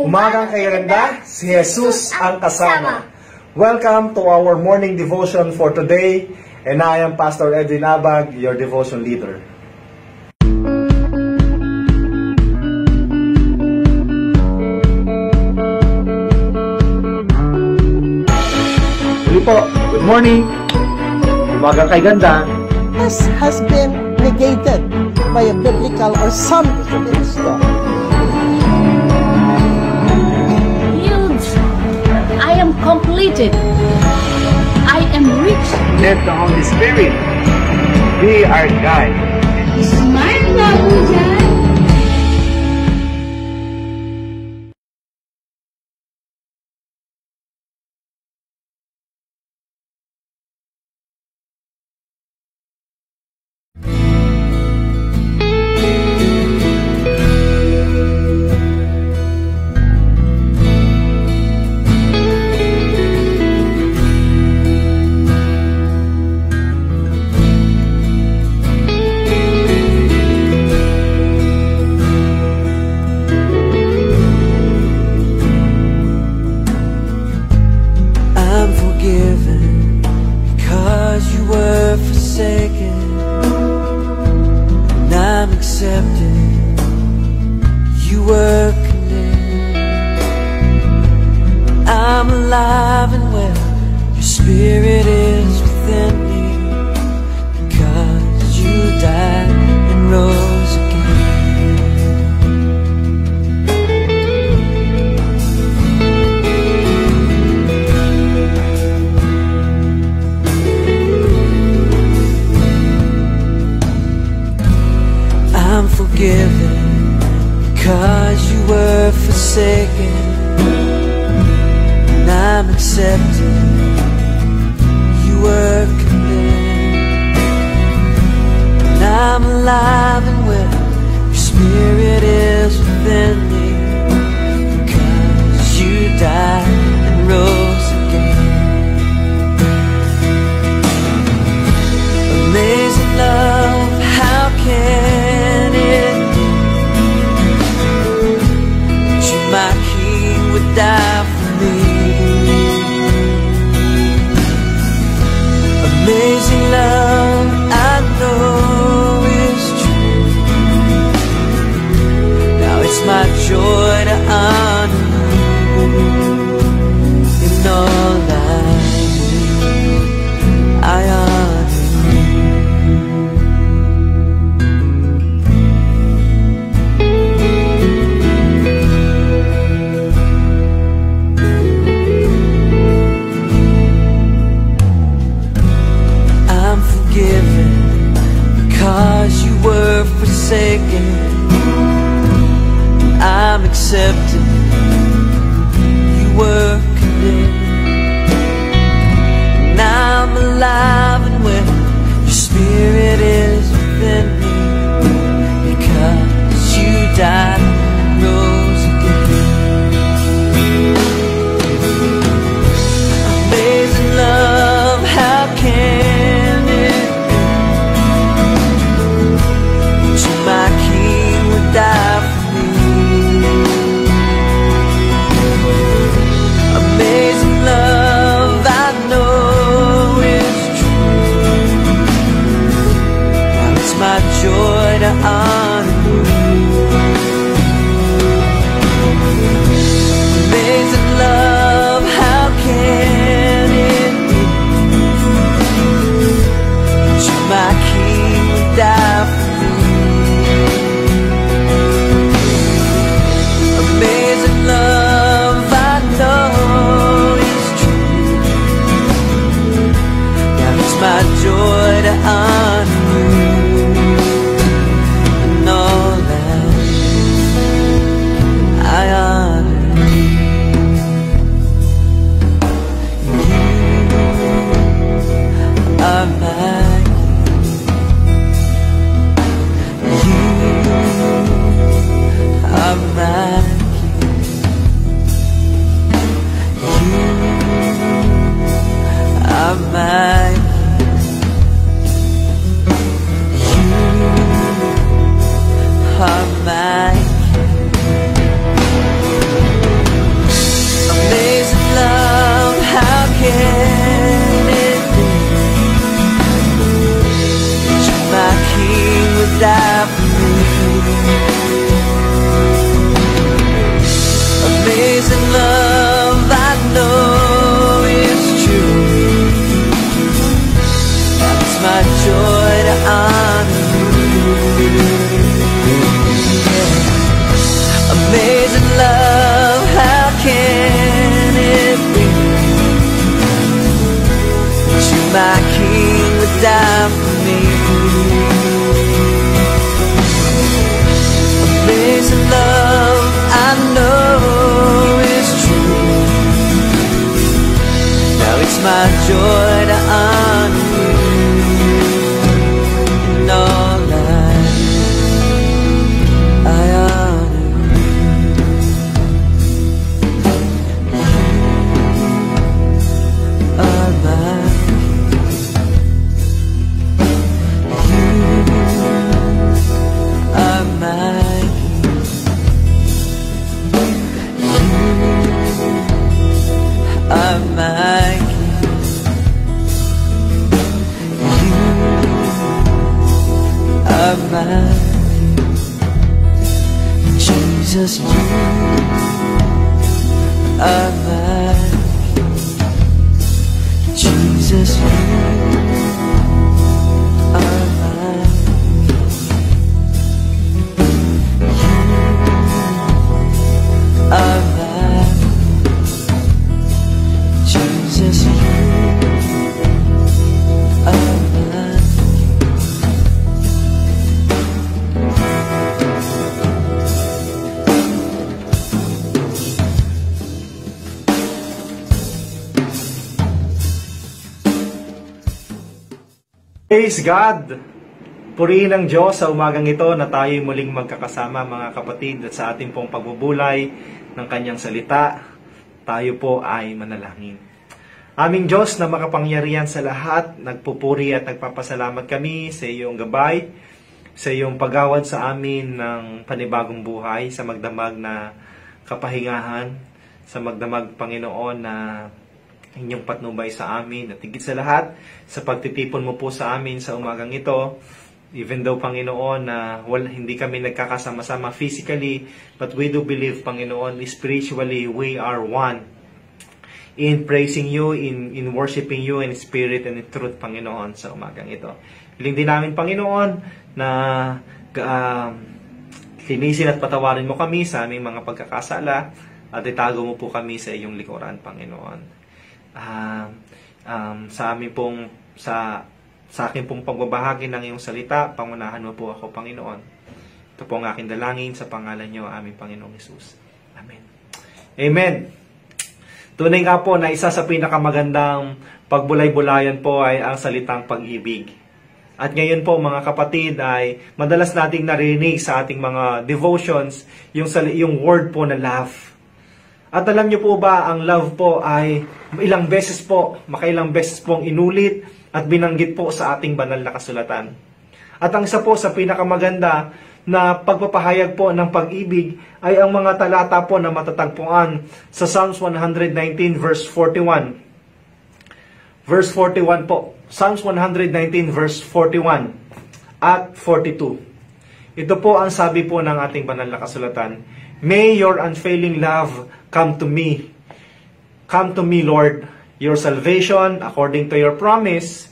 Umagang kaganda, si Jesus ang kasama. Welcome to our morning devotion for today, and I am Pastor Edwin Abag, your devotion leader. Good morning. Umagang kaganda. This has been negated by a biblical or some evidence. I am completed. I am rich. Let the Holy Spirit be our guide. Smile na po dyan. You were condemned. I'm alive and well. Your spirit is within me, because you died and rose again. I'm forgiven because you were forsaken, and I'm accepted. You were condemned, and I'm alive and well. Your spirit is within me, because you died and rose again. Amazing love, how can it be my King would die for me? Amazing love, I know is true. Now it's my joy to honor you in all I do. I honor because you were forsaken. I'm accepted. You were condemned, and I'm alive and well. Your spirit is within me, because you died and rose again. Amazing love, how can it my King would die for me? Amazing love, I know is true. Now it's my joy to honor you. Amazing love, how can it be that my King would die for me? Amazing love, I know is true. Now it's my joy to honor you and all that I honor you. You are my King. You are my I'm my my King would die for me. Amazing love I know is true. Now it's my joy to honor you in all life. I honor you. You are mine. Jesus, you are mine. Jesus, you are mine. You are mine. Jesus, you are mine. Praise God! Purihin ang Diyos sa umagang ito na tayo muling magkakasama mga kapatid at sa ating pong pagbubulay ng Kanyang salita, tayo po ay manalangin. Aming Diyos na makapangyarihan sa lahat, nagpupuri at nagpapasalamat kami sa iyong gabay, sa iyong paggawad sa amin ng panibagong buhay, sa magdamag na kapahingahan, sa magdamag Panginoon na inyong patnubay sa amin at higit sa lahat sa pagtitipon mo po sa amin sa umagang ito, even though Panginoon na hindi kami nagkakasama-sama physically, but we do believe Panginoon spiritually we are one in praising you, in worshiping you in spirit and in truth Panginoon sa umagang ito. Hiling din namin Panginoon na linisin at patawarin mo kami sa aming mga pagkakasala at itago mo po kami sa iyong likuran Panginoon. Sa amin pong sa akin pong pagbabahagi ng iyong salita, pangunahan mo po ako, Panginoon. Ito po ang aking dalangin sa pangalan niyo, aming Panginoong Hesus. Amen. Amen. Tunay nga po na isa sa pinakamagandang pagbulay-bulayan po ay ang salitang pag-ibig. At ngayon po mga kapatid ay madalas nating narinig sa ating mga devotions yung word po na love. At alam niyo po ba, ang love po ay makailang beses pong inulit at binanggit po sa ating banal na kasulatan. At ang isa po sa pinakamaganda na pagpapahayag po ng pag-ibig ay ang mga talata po na matatagpuan sa Psalms 119 verse 41. Verse 41 po. Psalms 119 verse 41 at 42. Ito po ang sabi po ng ating banal na kasulatan. May your unfailing love come to me. Come to me, Lord, your salvation according to your promise.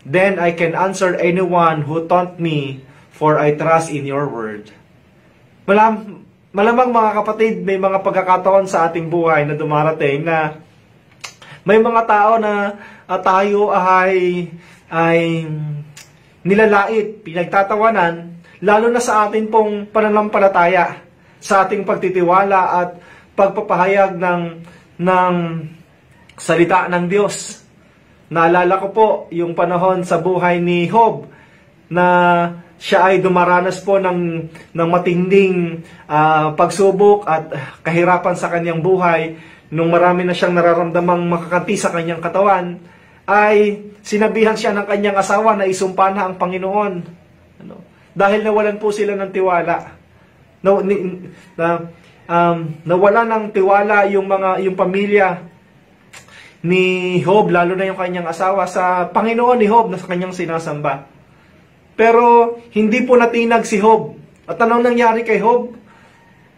Then I can answer anyone who taunt me, for I trust in your word. Malamang mga kapatid, may mga pagkakataon sa ating buhay na dumarating na may mga tao na tayo ay nilalait, pinagtatawanan, lalo na sa atin pong pananampalataya, sa ating pagtitiwala at pagpapahayag ng salita ng Diyos. Naalala ko po yung panahon sa buhay ni Job na siya ay dumaranas po ng matinding pagsubok at kahirapan sa kanyang buhay. Nung marami na siyang nararamdamang makakanti sa kanyang katawan, ay sinabihan siya ng kanyang asawa na isumpa na ang Panginoon. Dahil nawalan po sila ng tiwala. Nawala ng tiwala yung pamilya ni Job, lalo na yung kanyang asawa, sa Panginoon ni Job na sa kanyang sinasamba. Pero hindi po natinag si Job. At anong nangyari kay Job?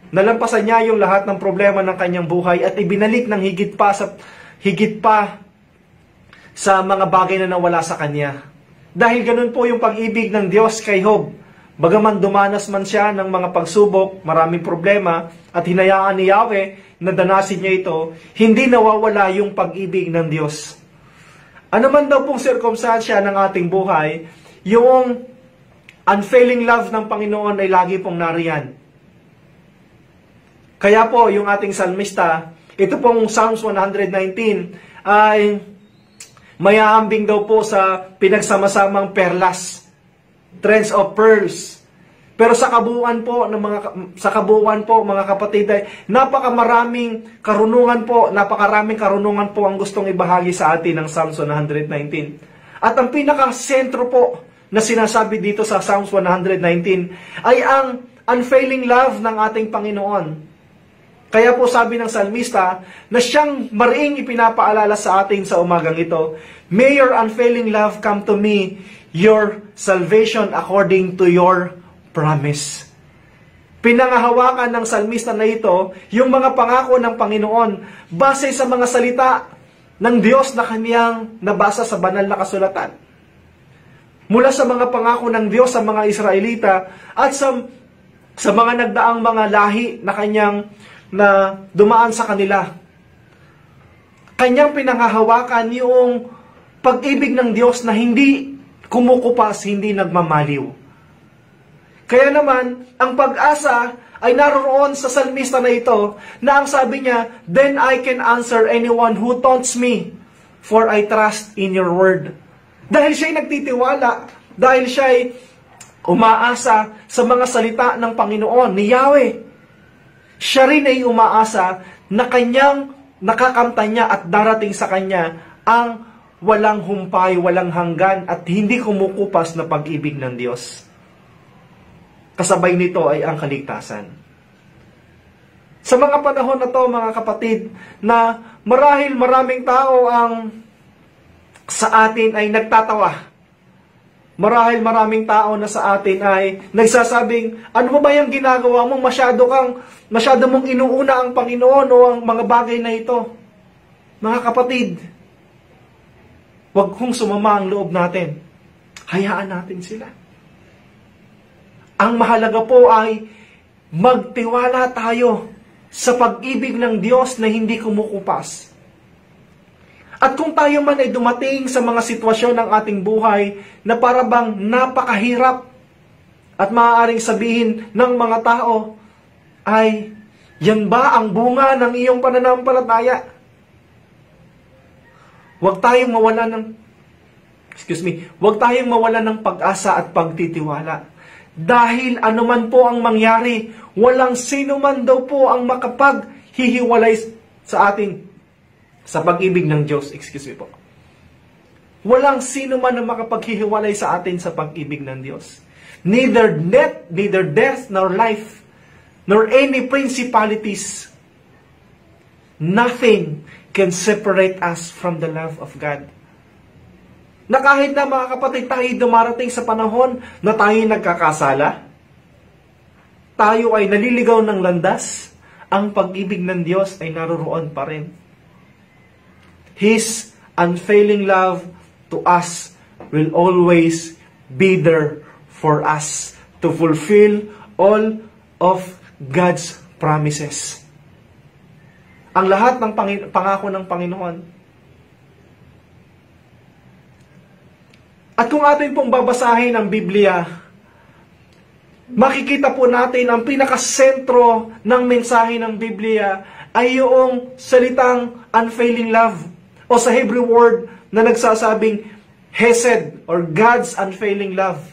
Nalampasan niya yung lahat ng problema ng kanyang buhay at ibinalik ng higit pa sa mga bagay na nawala sa kanya. Dahil ganun po yung pag-ibig ng Diyos kay Job. Bagaman dumanas man siya ng mga pagsubok, maraming problema, at hinayaan ni Yahweh na danasin niya ito, hindi nawawala yung pag-ibig ng Diyos. Ano man daw pong sirkumstansya ng ating buhay, yung unfailing love ng Panginoon ay lagi pong nariyan. Kaya po, yung ating salmista, ito pong Psalms 119, ay mayaambing daw po sa pinagsamasamang perlas, threads of pearls. Pero sa kabuuan po mga kapatid, ay napakaraming karunungan po ang gustong ibahagi sa atin ng Psalms 119. At ang pinaka-sentro po na sinasabi dito sa Psalms 119 ay ang unfailing love ng ating Panginoon. Kaya po sabi ng salmista na siyang mariing ipinapaalala sa atin sa umagang ito, "May your unfailing love come to me, your salvation according to your promise." Pinangahawakan ng salmista na ito yung mga pangako ng Panginoon base sa mga salita ng Diyos na kaniyang nabasa sa banal na kasulatan. Mula sa mga pangako ng Diyos sa mga Israelita at sa mga nagdaang mga lahi na kanyang na dumaan sa kanila. Kanyang pinangahawakan yung pag-ibig ng Diyos na hindi kumukupas, hindi nagmamaliw. Kaya naman, ang pag-asa ay naroon sa salmista na ito na ang sabi niya, "Then I can answer anyone who taunts me, for I trust in your word." Dahil siya'y nagtitiwala, dahil siya'y umaasa sa mga salita ng Panginoon, ni Yahweh. Siya rin ay umaasa na kanyang nakakamtan niya at darating sa kanya ang walang humpay, walang hanggan at hindi kumukupas na pag-ibig ng Diyos. Kasabay nito ay ang kaligtasan. Sa mga panahon na to, mga kapatid, na marahil maraming tao ang sa atin ay nagtatawa. Marahil maraming tao na sa atin ay nagsasabing, "Ano ba yung ginagawa mo? Masyado mong inuuna ang Panginoon o ang mga bagay na ito." Mga kapatid, huwag kong sumama ang loob natin. Hayaan natin sila. Ang mahalaga po ay magtiwala tayo sa pag-ibig ng Diyos na hindi kumukupas. At kung tayo man ay dumating sa mga sitwasyon ng ating buhay na parabang napakahirap at maaaring sabihin ng mga tao, ay, yan ba ang bunga ng iyong pananampalataya? Huwag tayong mawalan ng pag-asa at pagtitiwala. Dahil anuman po ang mangyari, walang sino man daw po ang makapaghihiwalay sa ating sa pag-ibig ng Diyos. Walang sino man ang makapaghihiwalay sa atin sa pag-ibig ng Diyos. Neither death, nor life, nor any principalities. Nothing can separate us from the love of God. Na kahit na mga kapatid tayo dumarating sa panahon na tayo nagkakasala, tayo ay naliligaw ng landas, ang pag-ibig ng Diyos ay naroroon pa rin. His unfailing love to us will always be there for us to fulfill all of God's promises. Ang lahat ng pangako ng Panginoon. At kung atin pong babasahin ang Biblia, makikita po natin ang pinakasentro ng mensahe ng Biblia ay yung salitang unfailing love. O sa Hebrew word na nagsasabing Hesed or God's unfailing love.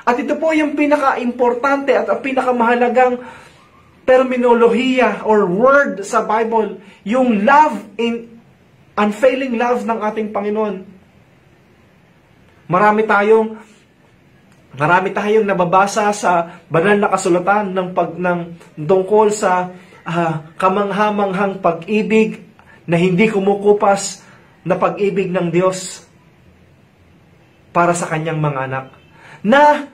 At ito po yung pinaka-importante at pinakamahalagang terminolohiya or word sa Bible, yung love in unfailing love ng ating Panginoon. Marami tayong nababasa sa banal na kasulatan ng tungkol sa kamangha-manghang pag-ibig na hindi kumukupas na pag-ibig ng Diyos para sa kanyang mga anak. Na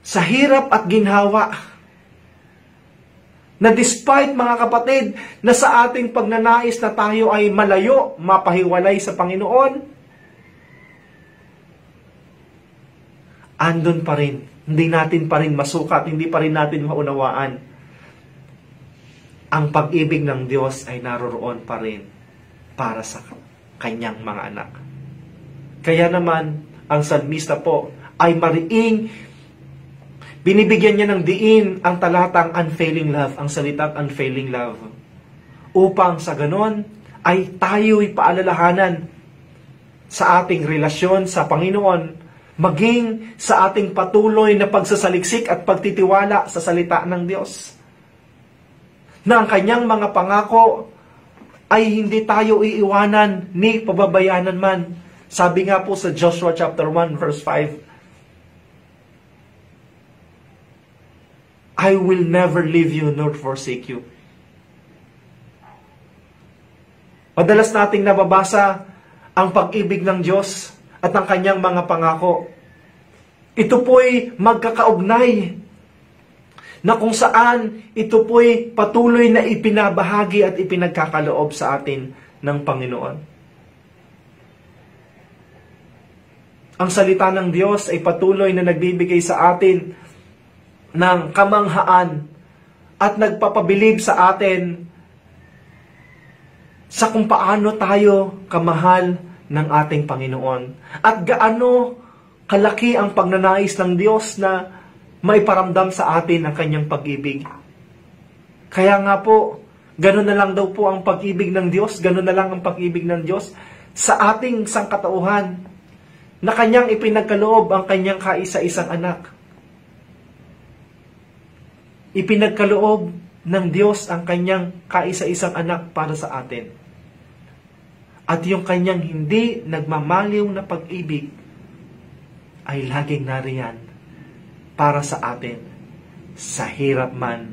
sa hirap at ginhawa, na despite mga kapatid, na sa ating pagnanais na tayo ay malayo, mapahiwalay sa Panginoon, andun pa rin. Hindi natin pa rin masukat, hindi pa rin natin maunawaan. Ang pag-ibig ng Diyos ay naroroon pa rin para sa kanyang mga anak. Kaya naman, ang salmista po ay mariing binibigyan niya ng diin ang talatang unfailing love, ang salitang unfailing love. Upang sa ganon ay tayo'y paalalahanan sa ating relasyon sa Panginoon, maging sa ating patuloy na pagsasaliksik at pagtitiwala sa salita ng Diyos. Na ang kanyang mga pangako ay hindi tayo iiwanan ni pababayanan man. Sabi nga po sa Joshua chapter 1 verse 5, I will never leave you nor forsake you. Madalas nating nababasa ang pag-ibig ng Diyos at ang kanyang mga pangako. Ito po'y magkakaugnay na kung saan ito po'y patuloy na ipinabahagi at ipinagkakaloob sa atin ng Panginoon. Ang salita ng Diyos ay patuloy na nagbibigay sa atin ng kamanghaan at nagpapabilib sa atin sa kung paano tayo kamahal ng ating Panginoon. At gaano kalaki ang pagnanais ng Diyos na maiparamdam sa atin ang kanyang pag-ibig. Kaya nga po, gano'n na lang daw po ang pag-ibig ng Diyos, gano'n na lang ang pag-ibig ng Diyos sa ating sangkatauhan na kanyang ipinagkaloob ang kanyang kaisa-isang anak. Ipinagkaloob ng Diyos ang kanyang kaisa-isang anak para sa atin. At yung kanyang hindi nagmamaliw na pag-ibig ay laging nariyan para sa atin sa hirap man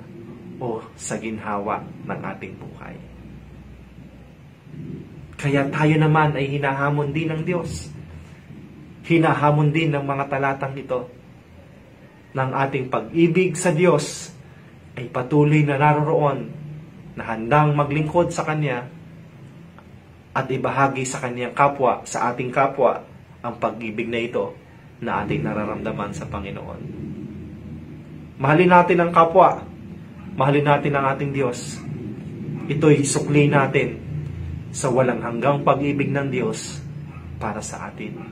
o sa ginhawa ng ating buhay. Kaya tayo naman ay hinahamon din ng Diyos. Hinahamon din ng mga talatang ito ng ating pag-ibig sa Diyos ay patuloy na naroroon na handang maglingkod sa Kanya at ibahagi sa Kanyang kapwa, sa ating kapwa, ang pag-ibig na ito na ating nararamdaman sa Panginoon. Mahalin natin ang kapwa, mahalin natin ang ating Diyos. Ito'y sukli natin sa walang hanggang pag-ibig ng Diyos para sa atin.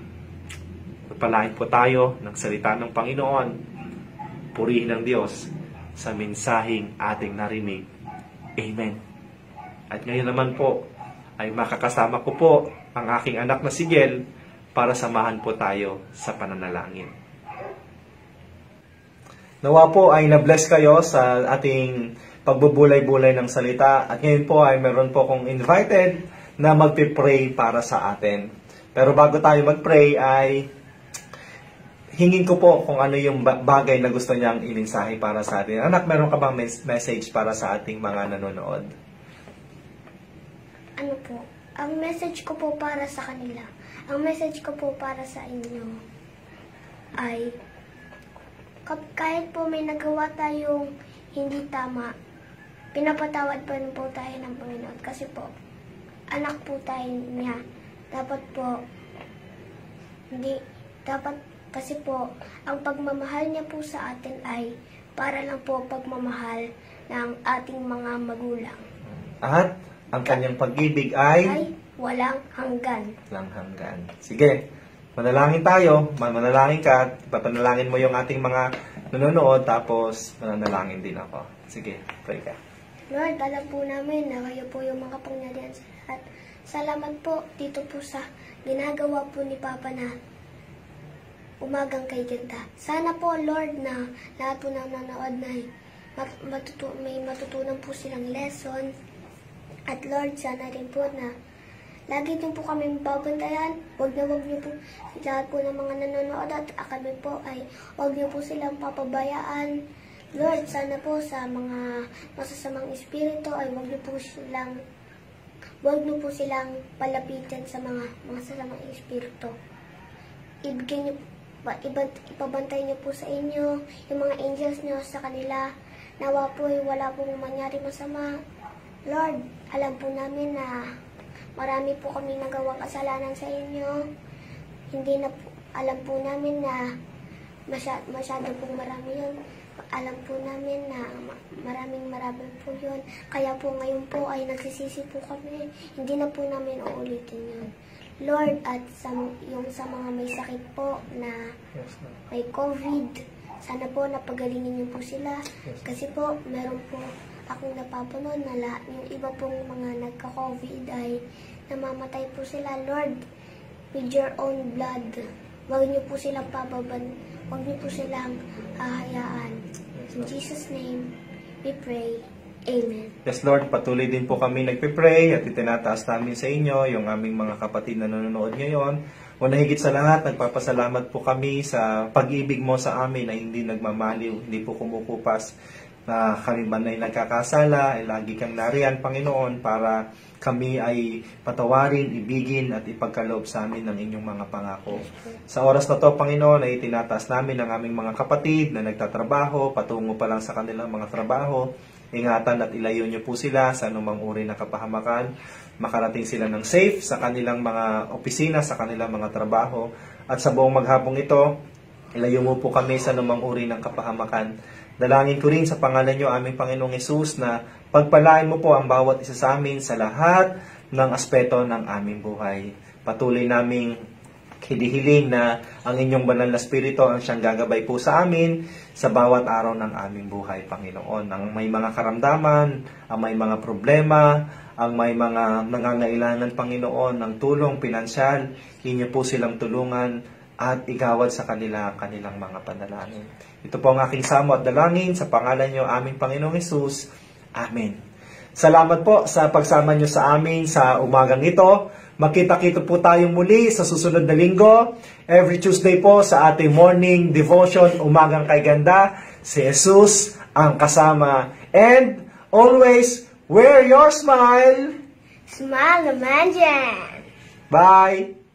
Pagpalain po tayo ng salita ng Panginoon, purihin ng Diyos sa mensaheng ating narinig. Amen. At ngayon naman po, ay makakasama ko po ang aking anak na si Gel para samahan po tayo sa pananalangin. Nawa po ay na-bless kayo sa ating pagbubulay-bulay ng salita at ngayon po ay meron po kong invited na magpipray para sa atin. Pero bago tayo magpray ay hingin ko po kung ano yung bagay na gusto niyang imensahe para sa atin. Anak, meron ka bang message para sa ating mga nanonood? Ano po, ang message ko po para sa kanila, ang message ko po para sa inyo ay kahit po may nagawa tayong hindi tama, pinapatawad pa rin po tayo ng Panginoon kasi po, anak po tayo niya. Dapat po, kasi po, ang pagmamahal niya po sa atin ay para lang po pagmamahal ng ating mga magulang. At ang kanyang pag-ibig ay walang hanggan. Walang hanggan. Sige, manalangin tayo. Manalangin ka. Papanalangin mo yung ating mga nanonood. Tapos, manalangin din ako. Sige, pray ka. Lord, alam po namin na kayo po yung mga pangyarihan sa lahat. Salamat po dito po sa ginagawa po ni Papa na umagang kay ganda. Sana po, Lord, na lahat po na nanonood na may matutunan po silang lesson. At Lord, sana rin po na lagi din po kami babantayan. Huwag niyo po lahat po ng mga nanonood at kami po ay huwag niyo po silang papabayaan. Lord, sana po sa mga masasamang espiritu ay huwag niyo po silang palapitan sa mga masasamang espiritu. Ipabantay niyo po sa inyo yung mga angels niyo sa kanila. Nawa po ay wala pong mangyari masama. Lord, alam po namin na marami po kami nagawang kasalanan sa inyo. Alam po namin na masyado pong marami yun. Alam po namin na maraming po yun. Kaya po ngayon po ay nagsisisi po kami. Hindi na po namin uulitin yun. Lord, at yung sa mga may sakit po na may COVID, sana po napagalingin niyo po sila. Kasi po, meron po akong napapanood na yung iba pong mga nagka-COVID ay namamatay po sila. Lord, with your own blood, huwag niyo po silang huwag niyo po silang hahayaan. In Jesus' name, we pray. Amen. Yes, Lord, patuloy din po kami nagpe-pray at itinataas namin sa inyo yung aming mga kapatid na nanonood ngayon. O higit sa lahat, nagpapasalamat po kami sa pag-ibig mo sa amin na hindi nagmamaliw, hindi po kumukupas, na kami man ay nagkakasala, ay lagi kang nariyan, Panginoon, para kami ay patawarin, ibigin at ipagkaloob sa amin ng inyong mga pangako. Sa oras na to, Panginoon, ay itinataas namin ang aming mga kapatid na nagtatrabaho, patungo pa lang sa kanilang mga trabaho. Ingatan at ilayo niyo po sila sa anumang uri ng kapahamakan. Makarating sila ng safe sa kanilang mga opisina, sa kanilang mga trabaho. At sa buong maghapong ito, ilayo mo po kami sa anumang uri ng kapahamakan. Dalangin ko rin sa pangalan niyo, aming Panginoong Hesus, na pagpalain mo po ang bawat isa sa amin sa lahat ng aspeto ng aming buhay. Patuloy naming hinihiling na ang inyong banal na spirito ang siyang gagabay po sa amin sa bawat araw ng aming buhay, Panginoon. Ang may mga karamdaman, ang may mga problema, ang may mga nangangailangan, Panginoon, ng tulong pinansyal, inyo po silang tulungan at igawad sa kanilang mga panalangin. Ito po ang aking samo at dalangin sa pangalan niyo, aming Panginoong Hesus. Amen. Salamat po sa pagsama niyo sa amin sa umagang ito. Makita-kita po tayong muli sa susunod na linggo. Every Tuesday po sa ating morning devotion, Umagang Kay Ganda. Si Jesus ang kasama. And always, wear your smile. Smile naman dyan. Bye!